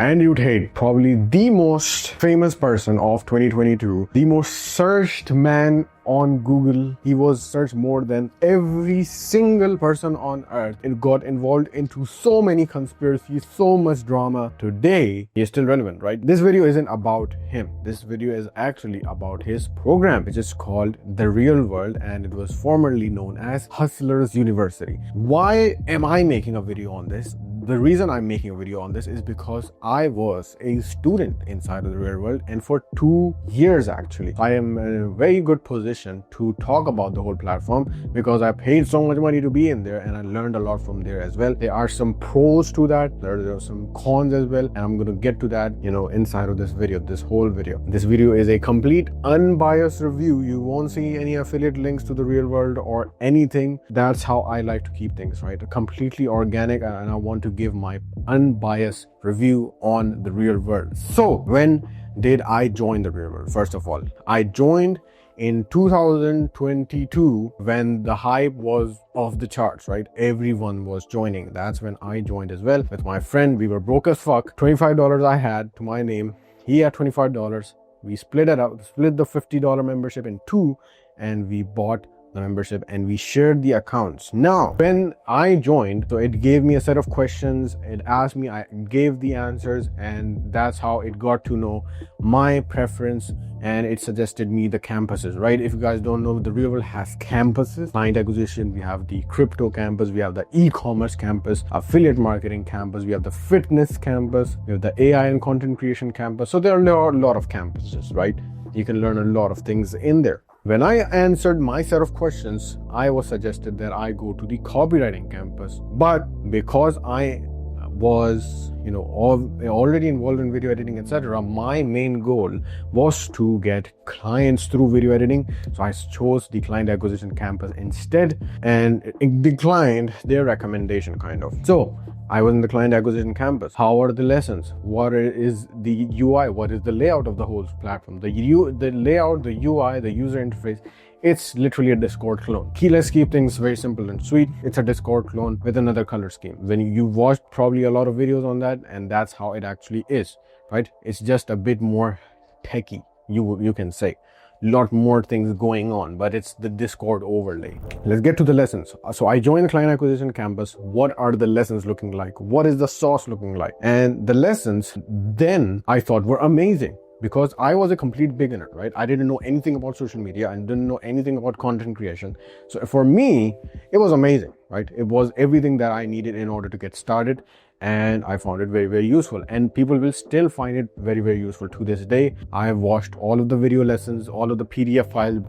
Andrew Tate, probably the most famous person of 2022, the most searched man on Google. He was searched more than every single person on earth. It got involved into so many conspiracies, so much drama. Today, he is still relevant, right? This video isn't about him. This video is actually about his program, which is called The Real World, and it was formerly known as Hustlers University. Why am I making a video on this? The reason I'm making a video on this is because I was a student inside of the real world, and for 2 years actually. I am in a very good position to talk about the whole platform because I paid so much money to be in there, and I learned a lot from there as well. There are some pros to that, there are some cons as well, and I'm going to get to that, inside of this video, this whole video. This video is a complete unbiased review. You won't see any affiliate links to the real world or anything. That's how I like to keep things, right? Completely organic, and I want to give my unbiased review on the real world. So when did I join the real world? First of all, I joined in 2022 when the hype was off the charts, right? Everyone was joining. That's when I joined as well with my friend. We were broke as fuck. $25 I had to my name. He had $25. We split it up, split the $50 membership in two, and we bought the membership and we shared the accounts. Now, when I joined, so it gave me a set of questions, it asked me, I gave the answers, and that's how it got to know my preference, and it suggested me the campuses, right? If you guys don't know, the real world has campuses: client acquisition, we have the crypto campus, we have the e-commerce campus, affiliate marketing campus, we have the fitness campus, we have the AI and content creation campus. So there are a lot of campuses, right? You can learn a lot of things in there. When I answered my set of questions, I was suggested that I go to the copywriting campus. But because I was, already involved in video editing, etc., my main goal was to get clients through video editing. So I chose the client acquisition campus instead, and it declined their recommendation kind of. So I was in the client acquisition campus. How are the lessons? What is the UI? What is the layout of the whole platform? The layout, the UI, the user interface. It's literally a Discord clone. Let's keep things very simple and sweet. It's a Discord clone with another color scheme. When you watched probably a lot of videos on that, and that's how it actually is, right? It's just a bit more techy, you can say. Lot more things going on, but it's the Discord overlay. Let's get to the lessons. So I joined the client acquisition campus. What are the lessons looking like? What is the sauce looking like? And the lessons then I thought were amazing, because I was a complete beginner, right? I didn't know anything about social media and didn't know anything about content creation. So for me, it was amazing, right? It was everything that I needed in order to get started. And I found it very, very useful, and people will still find it very, very useful to this day. I have watched all of the video lessons, all of the PDF files.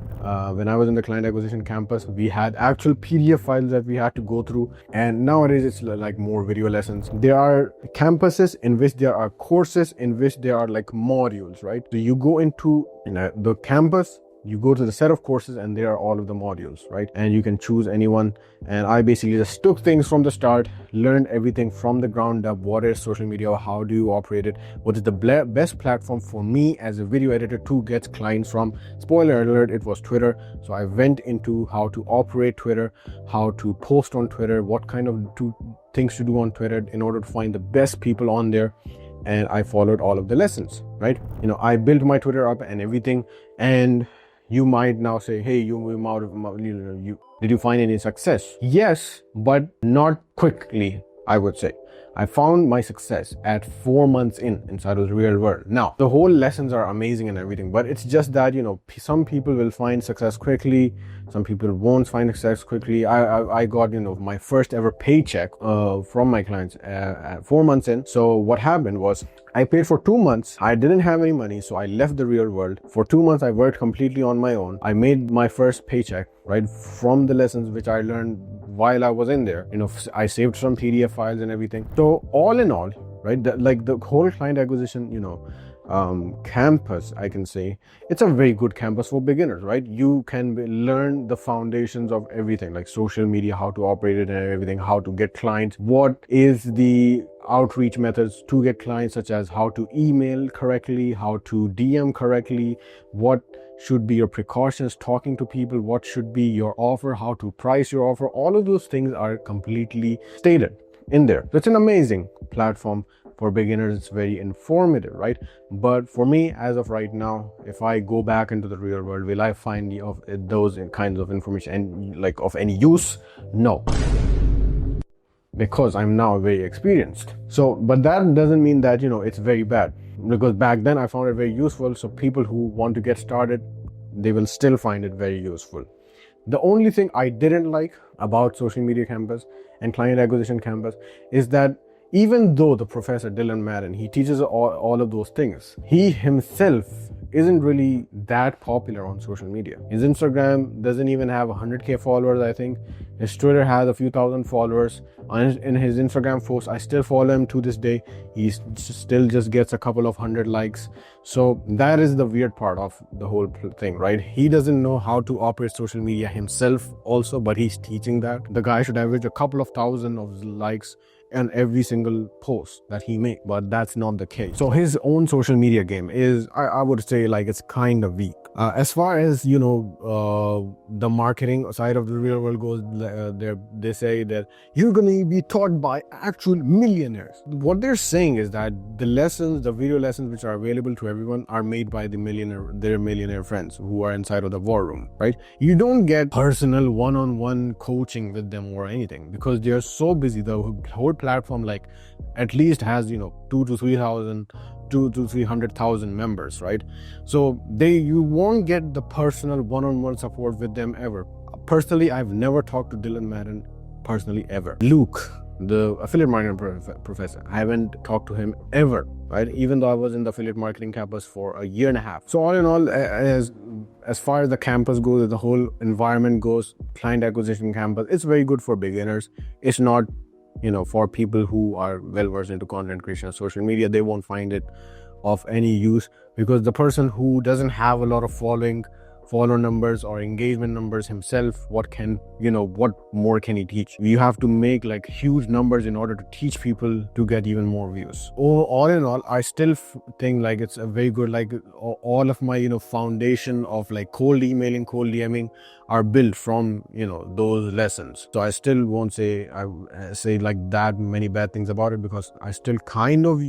When I was in the client acquisition campus, we had actual PDF files that we had to go through, and nowadays it's like more video lessons. There are campuses in which there are courses in which there are like modules, right? So you go into the campus, you go to the set of courses, and there are all of the modules, right? And you can choose anyone. And I basically just took things from the start, learned everything from the ground up. What is social media? How do you operate it? What is the best platform for me as a video editor to get clients from? Spoiler alert, it was Twitter. So I went into how to operate Twitter, how to post on Twitter, what kind of things to do on Twitter in order to find the best people on there. And I followed all of the lessons, right? I built my Twitter up and everything. And you might now say, hey, did you find any success? Yes, but not quickly, I would say. I found my success at 4 months inside of the real world. Now, the whole lessons are amazing and everything, but it's just that, some people will find success quickly. Some people won't find success quickly. I got, my first ever paycheck from my clients 4 months in. So what happened was I paid for 2 months. I didn't have any money, so I left the real world. For 2 months, I worked completely on my own. I made my first paycheck, right, from the lessons which I learned while I was in there. I saved some PDF files and everything. So all in all, right, the whole client acquisition, campus, I can say it's a very good campus for beginners, right? You can learn the foundations of everything, like social media, how to operate it and everything, how to get clients, what is the outreach methods to get clients, such as how to email correctly, how to DM correctly, what should be your precautions talking to people, what should be your offer, how to price your offer. All of those things are completely stated in there. So it's an amazing platform For beginners, it's very informative, right? But for me, as of right now, if I go back into the real world, will I find those kinds of information and like of any use? No, because I'm now very experienced. So, but that doesn't mean that, it's very bad, because back then I found it very useful. So people who want to get started, they will still find it very useful. The only thing I didn't like about social media campus and client acquisition campus is that even though the professor Dylan Madden, he teaches all of those things, he himself isn't really that popular on social media. His Instagram doesn't even have 100k followers, I think. His Twitter has a few thousand followers. In his Instagram posts, I still follow him to this day. He still just gets a couple of 100 likes. So that is the weird part of the whole thing, right? He doesn't know how to operate social media himself also, but he's teaching that. The guy should average a couple of thousand of likes on every single post that he makes, but that's not the case. So his own social media game is, I would say, like, it's kind of weak. As far as the marketing side of the real world goes, they say that you're gonna be taught by actual millionaires. What they're saying is that the video lessons which are available to everyone are made by their millionaire friends who are inside of the war room, right? You don't get personal one-on-one coaching with them or anything, because they're so busy. The whole platform, like, at least has 2 to 300,000 members, right? So you won't get the personal one-on-one support with them ever. Personally, I've never talked to Dylan Madden personally ever. Luke, the affiliate marketing professor, I haven't talked to him ever, right? Even though I was in the affiliate marketing campus for a year and a half. So all in all, as far as the campus goes, the whole environment goes, client acquisition campus, it's very good for beginners. It's not for people who are well versed into content creation and social media. They won't find it of any use, because the person who doesn't have a lot of follower numbers or engagement numbers himself, what more can he teach? You have to make like huge numbers in order to teach people to get even more views. All in all, I still think like it's a very good, like, all of my foundation of like cold emailing, cold DMing are built from those lessons. So I still won't say like that many bad things about it, because I still kind of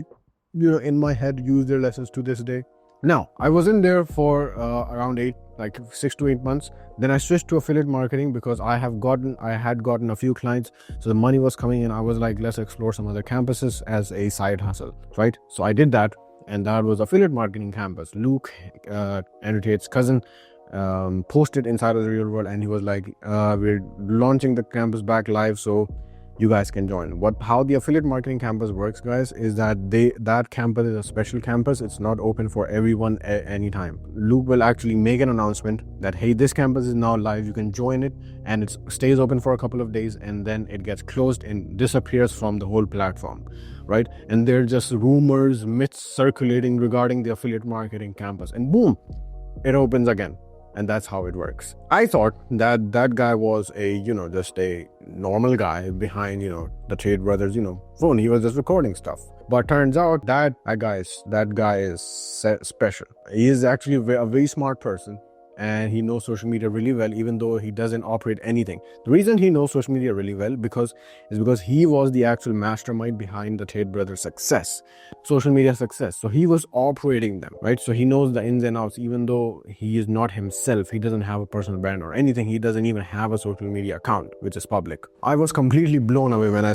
in my head use their lessons to this day. Now, I was in there for around 6 to 8 months. Then I switched to affiliate marketing because I had gotten a few clients, so the money was coming in. I was like, let's explore some other campuses as a side hustle, right? So I did that, and that was affiliate marketing campus. Luke, Andrew Tate's cousin, posted inside of the real world, and he was like, we're launching the campus back live, so you guys can join. How the affiliate marketing campus works, guys, is that that campus is a special campus. It's not open for everyone at any time. Luke will actually make an announcement that, hey, this campus is now live, you can join it, and it stays open for a couple of days, and then it gets closed and disappears from the whole platform, right? And there are just rumors, myths circulating regarding the affiliate marketing campus, and boom, it opens again. And that's how it works. I thought that guy was just a normal guy behind, the Tate brothers, phone. He was just recording stuff. But turns out that guy is special. He is actually a very smart person, and he knows social media really well, even though he doesn't operate anything. The reason he knows social media really well is because he was the actual mastermind behind the Tate brothers' success, social media success. So he was operating them, right? So he knows the ins and outs, even though he is not himself. He doesn't have a personal brand or anything. He doesn't even have a social media account, which is public. I was completely blown away when I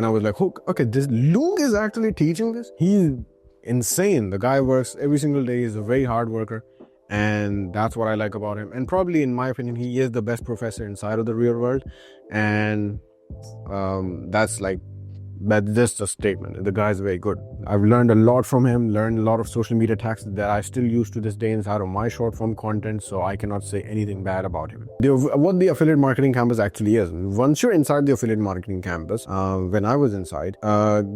was like, okay, this Luke is actually teaching this. He's insane. The guy works every single day. He's a very hard worker. And that's what I like about him. And probably, in my opinion, he is the best professor inside of the real world. And that's just a statement. The guy's very good. I've learned a lot from him, learned a lot of social media tactics that I still use to this day inside of my short form content. So I cannot say anything bad about him. What the affiliate marketing campus actually is, once you're inside the affiliate marketing campus, when I was inside,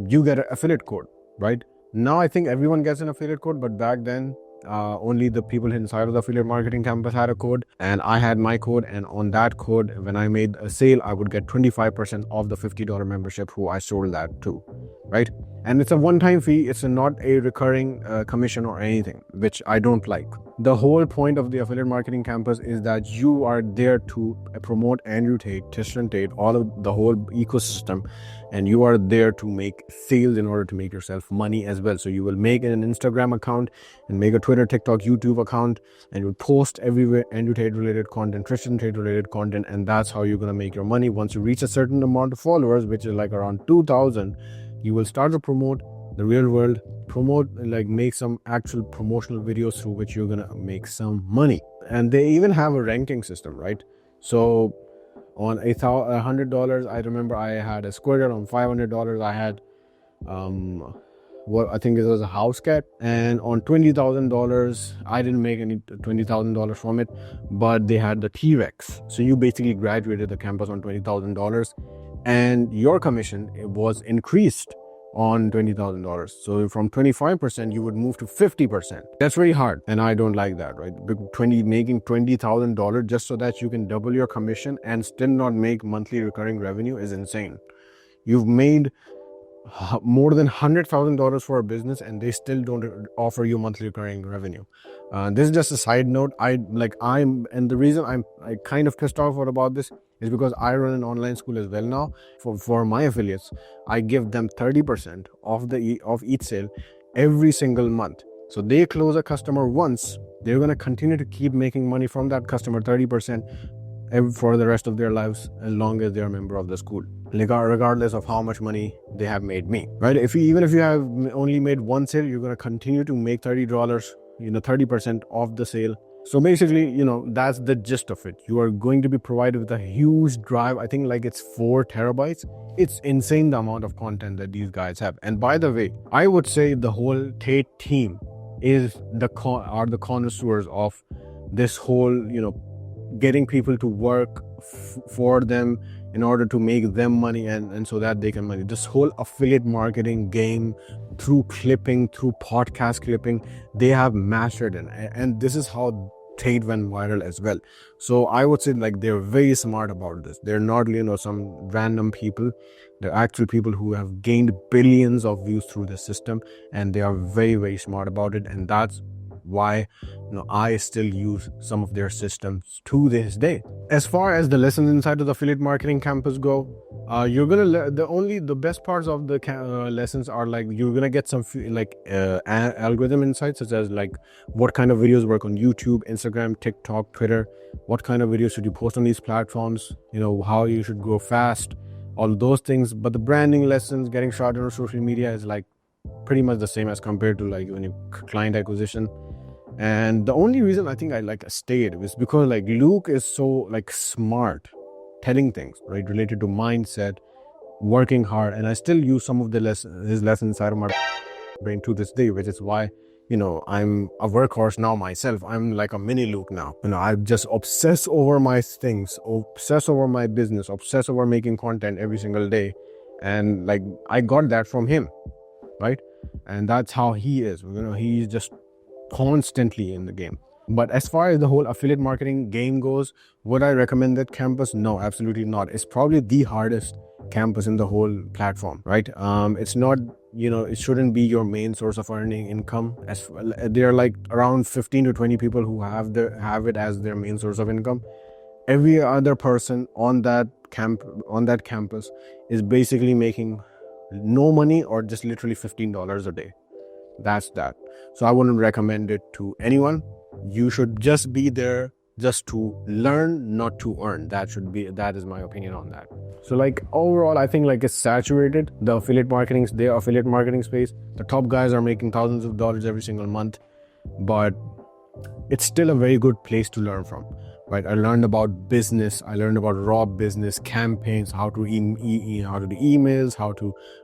you get an affiliate code, right? Now I think everyone gets an affiliate code, but back then, only the people inside of the affiliate marketing campus had a code, and I had my code. And on that code, when I made a sale, I would get 25% of the $50 membership who I sold that to. right? And it's a one-time fee. It's not a recurring commission or anything, which I don't like. The whole point of the affiliate marketing campus is that you are there to promote Andrew Tate, Tristan Tate, all of the whole ecosystem, and you are there to make sales in order to make yourself money as well. So you will make an Instagram account and make a Twitter, TikTok, YouTube account, and you'll post everywhere Andrew Tate related content, Tristan Tate related content, and that's how you're gonna make your money. Once you reach a certain amount of followers, which is like around 2,000, you will start to promote the real world, make some actual promotional videos through which you're gonna make some money. And they even have a ranking system, right? So on $100, I remember I had a squirrel. On $500, I had what I think it was a house cat. And on $20,000, I didn't make any $20,000 from it, but they had the T-Rex. So you basically graduated the campus on $20,000, and your commission was increased on $20,000. So from 25%, you would move to 50%. That's very hard, and I don't like that, right? Making $20,000 just so that you can double your commission and still not make monthly recurring revenue is insane. You've made more than $100,000 for a business, and they still don't offer you monthly recurring revenue. This is just a side note. And the reason I kind of pissed off about this is because I run an online school as well now. For my affiliates, I give them 30% of each sale every single month. So they close a customer once, they're going to continue to keep making money from that customer 30% for the rest of their lives, as long as they're a member of the school, regardless of how much money they have made me, right? Even if you have only made one sale, you're going to continue to make $30, 30% of the sale. So basically, that's the gist of it. You are going to be provided with a huge drive. I think like it's 4 terabytes. It's insane the amount of content that these guys have. And by the way, I would say the whole Tate team are the connoisseurs of this whole, getting people to work for them in order to make them money and so that they can money. This whole affiliate marketing game through clipping, through podcast clipping, they have mastered it. And this is how Tate went viral as well. So I would say they're very smart about this. They're not, some random people. They're actual people who have gained billions of views through the system, and they are very, very smart about it. And that's why I still use some of their systems to this day. As far as the lessons inside of the affiliate marketing campus go, you're gonna the best parts of the lessons are you're gonna get some algorithm insights, such as what kind of videos work on YouTube, Instagram, TikTok, Twitter, what kind of videos should you post on these platforms, how you should grow fast, all those things. But the branding lessons, getting started on social media is pretty much the same as compared to when you client acquisition. And the only reason I think I stayed was because Luke is so smart telling things, right, related to mindset, working hard, and I still use some of his lessons inside of my brain to this day, which is why I'm a workhorse now myself. I'm like a mini Luke now. I just obsess over my things, obsess over my business, obsess over making content every single day, and I got that from him, right? And that's how he is. He's just constantly in the game. But as far as the whole affiliate marketing game goes, would I recommend that campus? No, absolutely not. It's probably the hardest campus in the whole platform, right? It's not, it shouldn't be your main source of earning income. There are around 15 to 20 people who have it as their main source of income. Every other person on that campus is basically making no money or just literally $15 a day. That's that. So I wouldn't recommend it to anyone. You should just be there just to learn, not to earn. That is my opinion on that. So overall, I think it's saturated. The affiliate marketing space. The top guys are making thousands of dollars every single month, but it's still a very good place to learn from, right? I learned about business. I learned about raw business campaigns, how to do emails,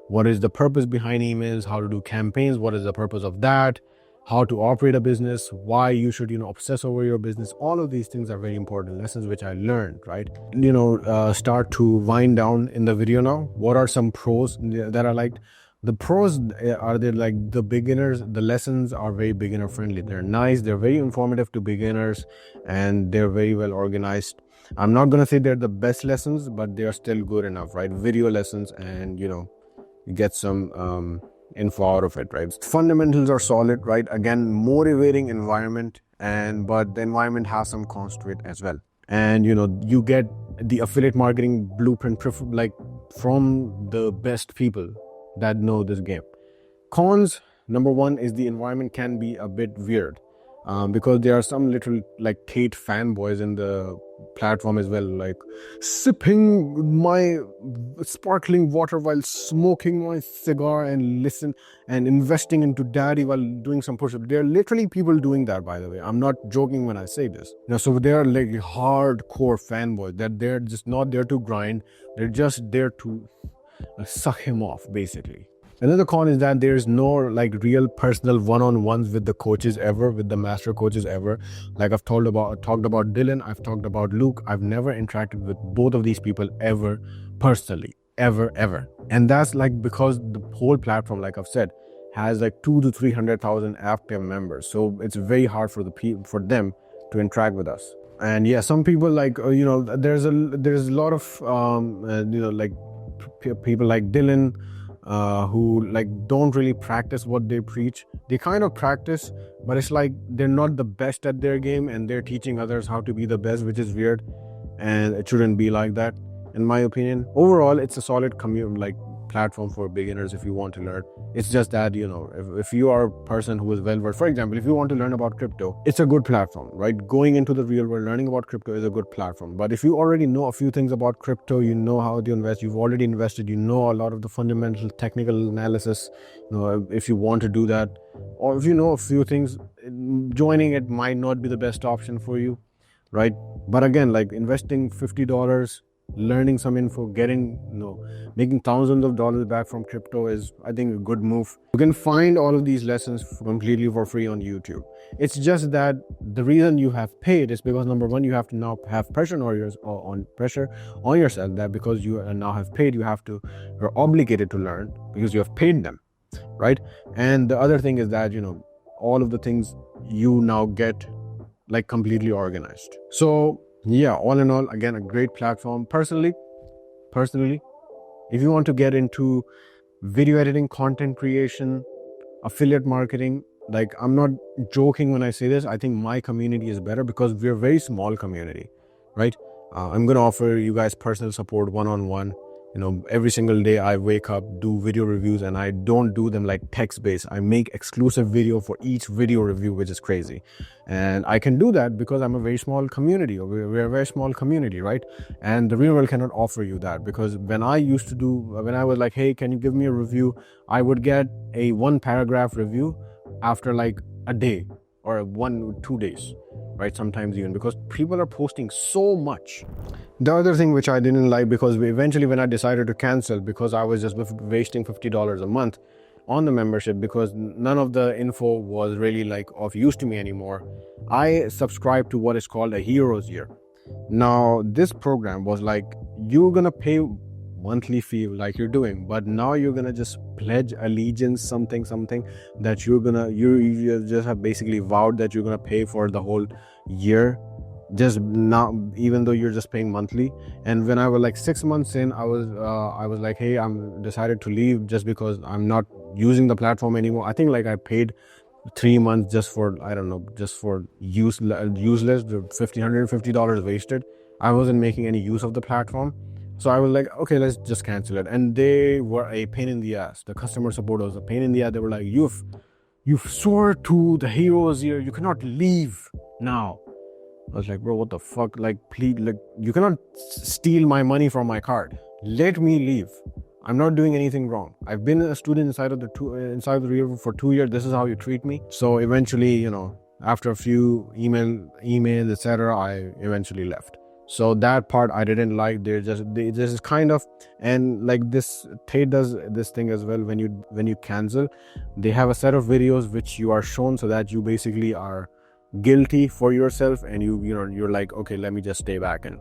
what is the purpose behind emails, how to do campaigns, what is the purpose of that, how to operate a business, why you should, obsess over your business. All of these things are very important lessons which I learned, right? Start to wind down in the video now. What are some pros that I liked? The pros are the beginners. The lessons are very beginner friendly. They're nice. They're very informative to beginners, and they're very well organized. I'm not going to say they're the best lessons, but they are still good enough, right? Video lessons, and get some info out of it, right? Fundamentals are solid, right? Again, motivating environment, but the environment has some cons to it as well. And you get the affiliate marketing blueprint like from the best people that know this game. Cons, number one, is the environment can be a bit weird, because there are some little like Tate fanboys in the platform as well, like sipping my sparkling water while smoking my cigar and investing into daddy while doing some push-ups. There are literally people doing that, by the way. I'm not joking when I say this. So they are like hardcore fanboys that they're just not there to grind. They're just there to suck him off, basically. Another con is that there's no like real personal one-on-ones with the coaches ever, with the master coaches ever. Like I've talked about Dylan, I've talked about Luke. I've never interacted with both of these people ever personally, ever. And that's like because the whole platform, like I've said, has like 200,000 to 300,000 active members. So it's very hard for them to interact with us. And yeah, some people like there's a lot of like people like Dylan, who like don't really practice what they preach. They kind of practice, but it's like they're not the best at their game and they're teaching others how to be the best, which is weird, and it shouldn't be like that, in my opinion. Overall, it's a solid platform for beginners if you want to learn. It's just that if you are a person who is well versed, for example, if you want to learn about crypto, it's a good platform, right? Going into the real world, learning about crypto is a good platform. But if you already know a few things about crypto, you know how to invest, you've already invested, you know a lot of the fundamental technical analysis, if you want to do that, or if you know a few things, joining it might not be the best option for you, right? But again, like investing $50, learning some info, making thousands of dollars back from crypto is, I think, a good move. You can find all of these lessons completely for free on YouTube. It's just that the reason you have paid is because, number one, you have to now have pressure on yourself, that because you now have paid, you're obligated to learn because you have paid them, right? And the other thing is that all of the things you now get like completely organized. So yeah, all in all, again, a great platform. Personally, if you want to get into video editing, content creation, affiliate marketing, like I'm not joking when I say this, I think my community is better because we're a very small community, right? I'm going to offer you guys personal support one-on-one. Every single day I wake up, do video reviews, and I don't do them like text-based. I make exclusive video for each video review, which is crazy. And I can do that because I'm a very small community, or we're a very small community, right? And the real world cannot offer you that, because when I was like, hey, can you give me a review? I would get a 1-paragraph review after like a day or 2 days, right? Sometimes even, because people are posting so much. The other thing which I didn't like, because eventually when I decided to cancel, because I was just wasting $50 a month on the membership, because none of the info was really like of use to me anymore, I subscribed to what is called a Hero's Year. Now, this program was like, you're gonna pay monthly fee like you're doing, but now you're gonna just pledge allegiance, something that you just have basically vowed that you're gonna pay for the whole year, just now, even though you're just paying monthly. And when I was like 6 months in, I was like, hey, I'm decided to leave just because I'm not using the platform anymore. I think like I paid 3 months just for useless, the $150 wasted. I wasn't making any use of the platform. So I was like, okay, let's just cancel it. And they were a pain in the ass. The customer support was a pain in the ass. They were like, you've swore to the Hero's Year, you cannot leave now. I was like, bro, what the fuck? Like, please, like, you cannot steal my money from my card. Let me leave. I'm not doing anything wrong. I've been a student inside of the real world for 2 years. This is how you treat me. So eventually, after a few emails, etc., I eventually left. So that part I didn't like. This is kind of, and like this, Tate does this thing as well. When you cancel, they have a set of videos which you are shown, so that you basically are guilty for yourself, and you're like, okay, let me just stay back in.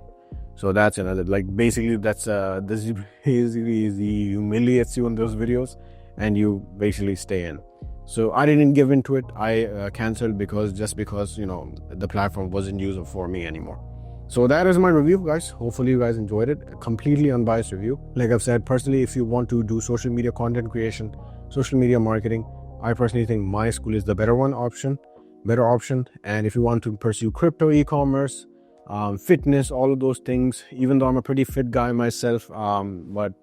So that's another, like, basically that's this basically he humiliates you on those videos, and you basically stay in. So I didn't give into it. I canceled because the platform wasn't usable for me anymore. So that is my review, guys. Hopefully you guys enjoyed it. A completely unbiased review. Like I've said, personally, if you want to do social media content creation, social media marketing, I personally think my school is the better option. And if you want to pursue crypto, e-commerce, fitness, all of those things, even though I'm a pretty fit guy myself, but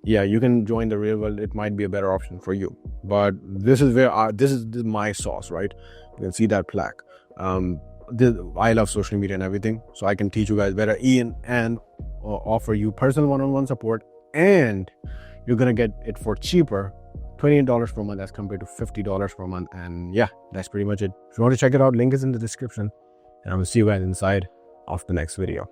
yeah, you can join the real world. It might be a better option for you. But this is where this is my sauce, right? You can see that plaque. I love social media and everything, so I can teach you guys better and offer you personal one-on-one support, and you're gonna get it for cheaper, $28 per month as compared to $50 per month. And yeah, that's pretty much it. If you want to check it out, link is in the description, and I will see you guys inside of the next video.